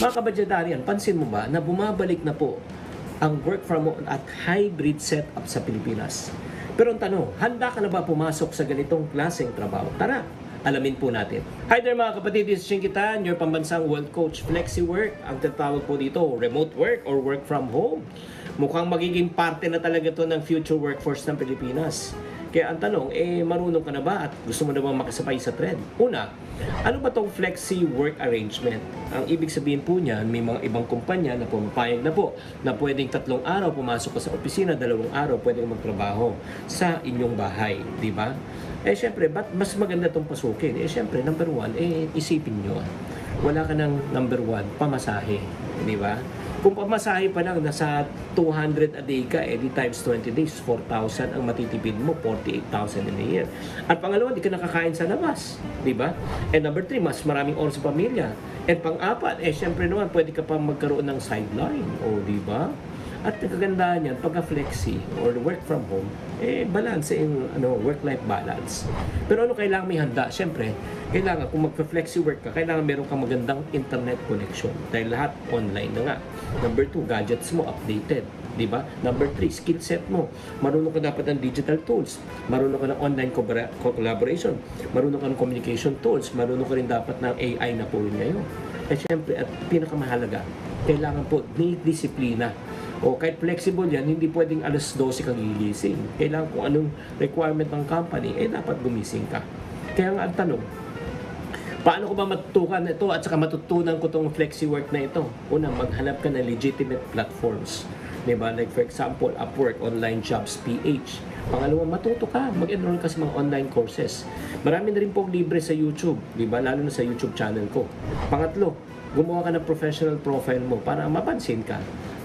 Mga kabadyadarian, pansin mo ba na bumabalik na po ang work from home at hybrid setup sa Pilipinas? Pero ang tanong, handa ka na ba pumasok sa ganitong klaseng trabaho? Tara, alamin po natin. Hi there mga kapatid, this is Chinkitan, your pambansang world coach. Flexi work, ang tatawag po dito, remote work or work from home. Mukhang magiging parte na talaga to ng future workforce ng Pilipinas. Kaya ang tanong, marunong ka na ba at gusto mo na ba makasabay sa trend? Una, ano ba tong flexi work arrangement? Ang ibig sabihin po niyan, may mga ibang kumpanya na pumapayag na po na pwedeng 3 araw pumasok ka sa opisina, 2 araw pwedeng magtrabaho sa inyong bahay, di ba? Syempre, ba't mas maganda tong pasukin? Syempre, number 1, isipin nyo, wala ka ng number 1, pamasahe, di ba? Kung pamasahe pa lang, nasa 200 a day ka, di times 20 days, 4,000 ang matitipid mo, 48,000 in a year. At pangalawa, di ka nakakain sa labas, di ba? And number 3, mas maraming oras sa pamilya. And pang-apat, syempre naman, pwede ka pa magkaroon ng sideline, o di ba? At ang kagandahan yan, pagka-flexi or work from home, balance yung work-life balance. Pero ano kailangan may handa? Siyempre, kailangan kung magka-flexi work ka, kailangan meron kang magandang internet connection. Dahil lahat online na nga. Number 2, gadgets mo updated. Di ba? Number 3, skill set mo. Marunong ka dapat ng digital tools. Marunong ka ng online collaboration. Marunong ka ng communication tools. Marunong ka rin dapat ng AI na po rin ngayon. Siyempre, at pinakamahalaga, kailangan po may disiplina. O kahit flexible yan, hindi pwedeng alas 12 kang gigising. Kailangan kung anong requirement ng company, dapat gumising ka. Kaya nga ang tanong, paano ko ba matutukan ito at saka matutunan ko itong flexi work na ito? Una, maghanap ka ng legitimate platforms. Diba? Like for example, Upwork, Online Jobs, PH. Pangalawa, matuto ka. Mag-enroll ka sa mga online courses. Marami na rin pong libre sa YouTube. Diba? Lalo na sa YouTube channel ko. Pangatlo, gumawa ka ng professional profile mo para mapansin ka.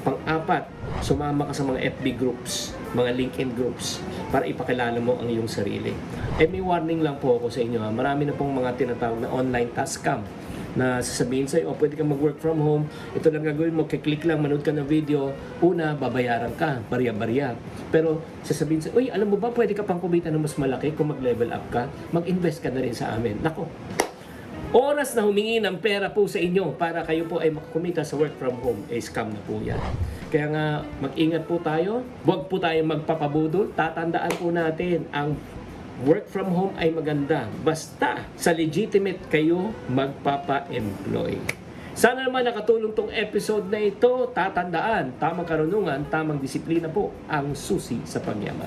Pang-apat, sumama ka sa mga FB groups, mga LinkedIn groups para ipakilala mo ang iyong sarili. May warning lang po ako sa inyo. Marami na pong mga tinatawag na online task scam na sasabihin sa'yo, pwede kang mag-work from home, ito lang gagawin mo, kiklik lang, manood ka ng video, una, babayaran ka, barya-barya. Pero sasabihin sa'yo, alam mo ba, pwede ka pang kumita ng mas malaki kung mag-level up ka, mag-invest ka na rin sa amin. Nako, oras na humingi ng pera po sa inyo para kayo po ay makakumita sa work from home, scam na po yan. Kaya nga, mag-ingat po tayo, huwag po tayo magpapabudol, tatandaan po natin ang work from home ay maganda. Basta sa legitimate kayo magpapa-employ. Sana naman nakatulong tong episode na ito. Tatandaan, tamang karunungan, tamang disiplina po ang susi sa pagyaman.